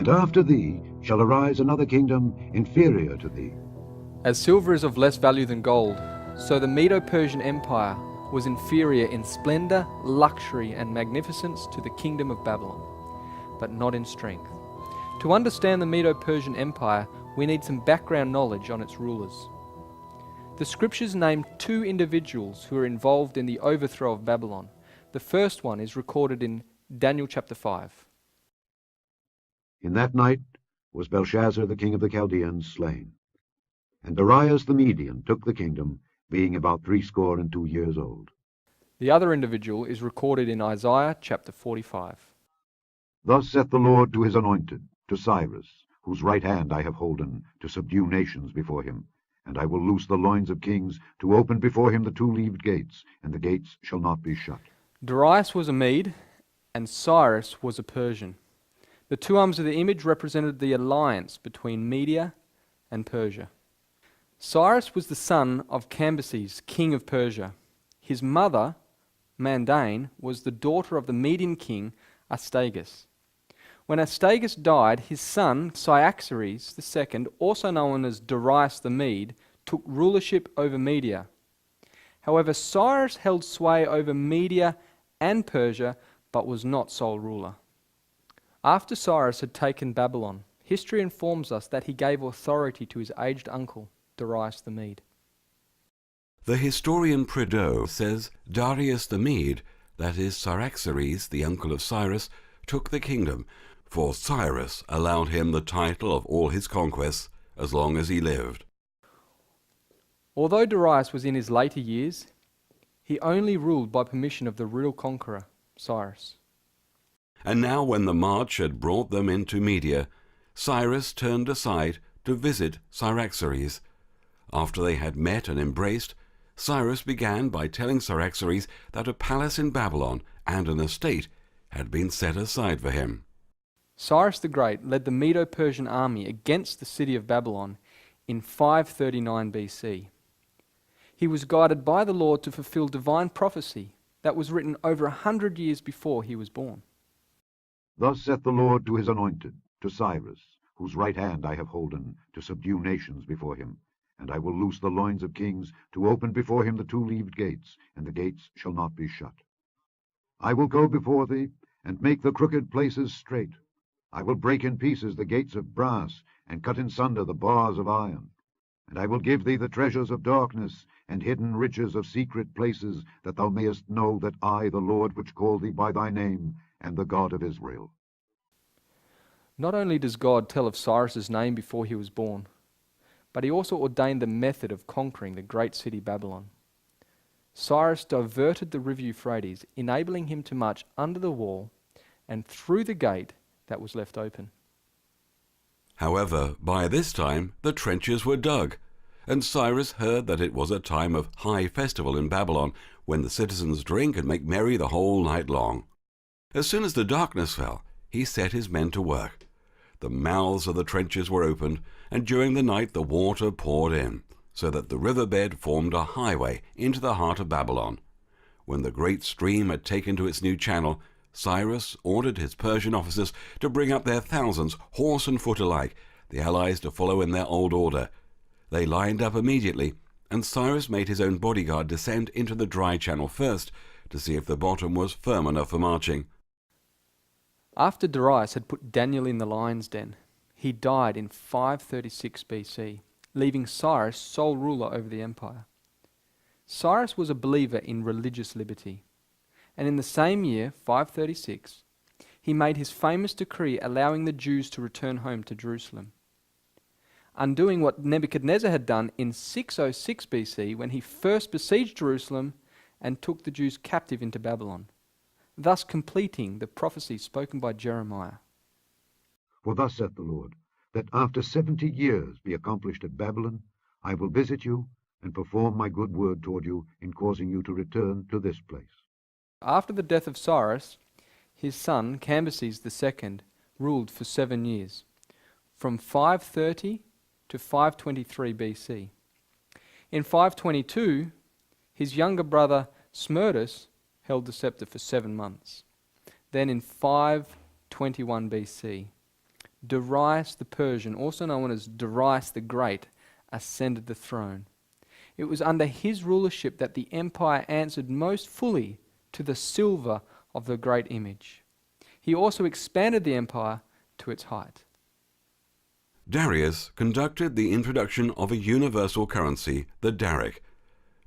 And after thee shall arise another kingdom inferior to thee. As silver is of less value than gold, so the Medo-Persian Empire was inferior in splendor, luxury, and magnificence to the kingdom of Babylon, but not in strength. To understand the Medo-Persian Empire, we need some background knowledge on its rulers. The scriptures name two individuals who are involved in the overthrow of Babylon. The first one is recorded in Daniel chapter 5. In that night was Belshazzar the king of the Chaldeans slain. And Darius the Median took the kingdom, being about 62 years old. The other individual is recorded in Isaiah chapter 45. Thus saith the Lord to his anointed, to Cyrus, whose right hand I have holden, to subdue nations before him. And I will loose the loins of kings, to open before him the two-leaved gates, and the gates shall not be shut. Darius was a Mede, and Cyrus was a Persian. The two arms of the image represented the alliance between Media and Persia. Cyrus was the son of Cambyses, king of Persia. His mother, Mandane, was the daughter of the Median king Astyages. When Astyages died, his son Cyaxares II, also known as Darius the Mede, took rulership over Media. However, Cyrus held sway over Media and Persia, but was not sole ruler. After Cyrus had taken Babylon, history informs us that he gave authority to his aged uncle, Darius the Mede. The historian Medo says Darius the Mede, that is Cyaxares, the uncle of Cyrus, took the kingdom, for Cyrus allowed him the title of all his conquests as long as he lived. Although Darius was in his later years, he only ruled by permission of the real conqueror, Cyrus. And now when the march had brought them into Media, Cyrus turned aside to visit Cyaxares. After they had met and embraced, Cyrus began by telling Cyaxares that a palace in Babylon and an estate had been set aside for him. Cyrus the Great led the Medo-Persian army against the city of Babylon in 539 BC. He was guided by the Lord to fulfill divine prophecy that was written over 100 years before he was born. Thus saith the Lord to his anointed, to Cyrus, whose right hand I have holden, to subdue nations before him. And I will loose the loins of kings, to open before him the two-leaved gates, and the gates shall not be shut. I will go before thee, and make the crooked places straight. I will break in pieces the gates of brass, and cut in sunder the bars of iron. And I will give thee the treasures of darkness, and hidden riches of secret places, that thou mayest know that I, the Lord, which call thee by thy name, am the God of Israel. Not only does God tell of Cyrus's name before he was born, but he also ordained the method of conquering the great city Babylon. Cyrus diverted the river Euphrates, enabling him to march under the wall and through the gate that was left open. However, by this time the trenches were dug, and Cyrus heard that it was a time of high festival in Babylon, when the citizens drink and make merry the whole night long. As soon as the darkness fell, he set his men to work. The mouths of the trenches were opened, and during the night the water poured in, so that the riverbed formed a highway into the heart of Babylon. When the great stream had taken to its new channel, Cyrus ordered his Persian officers to bring up their thousands, horse and foot alike, the allies to follow in their old order. They lined up immediately, and Cyrus made his own bodyguard descend into the dry channel first, to see if the bottom was firm enough for marching. After Darius had put Daniel in the lion's den, he died in 536 BC, leaving Cyrus sole ruler over the empire. Cyrus was a believer in religious liberty, and in the same year, 536, he made his famous decree allowing the Jews to return home to Jerusalem, undoing what Nebuchadnezzar had done in 606 BC when he first besieged Jerusalem and took the Jews captive into Babylon, thus completing the prophecy spoken by Jeremiah. For thus saith the Lord, that after 70 years be accomplished at Babylon, I will visit you, and perform my good word toward you, in causing you to return to this place. After the death of Cyrus, his son Cambyses II ruled for 7 years, from 530 to 523 BC. In 522, his younger brother Smerdis held the scepter for 7 months. Then in 521 BC, Darius the Persian, also known as Darius the Great, ascended the throne. It was under his rulership that the empire answered most fully to the silver of the great image. He also expanded the empire to its height. Darius conducted the introduction of a universal currency, the daric.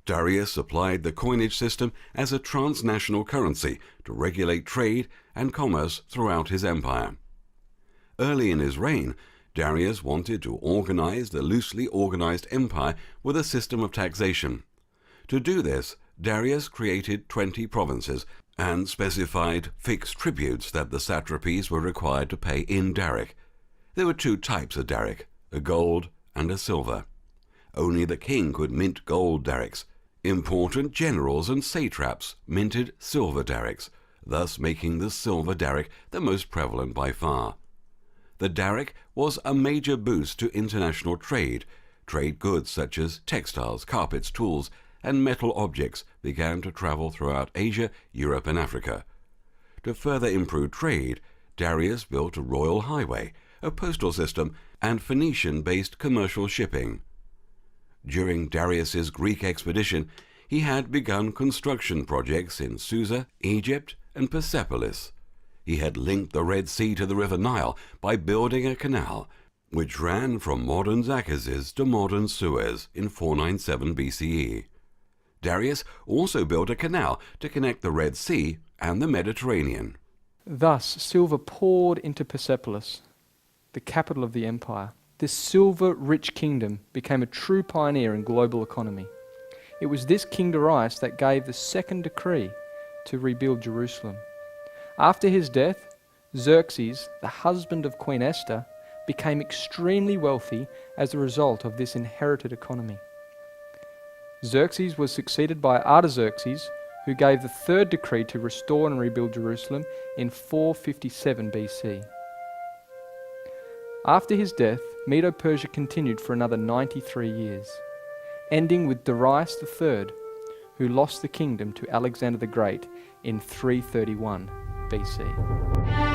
Darius applied the coinage system as a transnational currency to regulate trade and commerce throughout his empire. Early in his reign, Darius wanted to organize the loosely organized empire with a system of taxation. To do this, Darius created 20 provinces and specified fixed tributes that the satrapies were required to pay in daric. There were two types of daric, a gold and a silver. Only the king could mint gold darics. Important generals and satraps minted silver darics, thus making the silver daric the most prevalent by far. The daric was a major boost to international trade. Trade goods such as textiles, carpets, tools, and metal objects began to travel throughout Asia, Europe, and Africa. To further improve trade, Darius built a royal highway, a postal system, and Phoenician-based commercial shipping. During Darius's Greek expedition, he had begun construction projects in Susa, Egypt, and Persepolis. He had linked the Red Sea to the River Nile by building a canal, which ran from modern Zacchaeus to modern Suez in 497 BCE. Darius also built a canal to connect the Red Sea and the Mediterranean. Thus, silver poured into Persepolis, the capital of the empire. This silver-rich kingdom became a true pioneer in global economy. It was this King Darius that gave the second decree to rebuild Jerusalem. After his death, Xerxes, the husband of Queen Esther, became extremely wealthy as a result of this inherited economy. Xerxes was succeeded by Artaxerxes, who gave the third decree to restore and rebuild Jerusalem in 457 BC. After his death, Medo Persia continued for another 93 years, ending with Darius III, who lost the kingdom to Alexander the Great in 331 BC.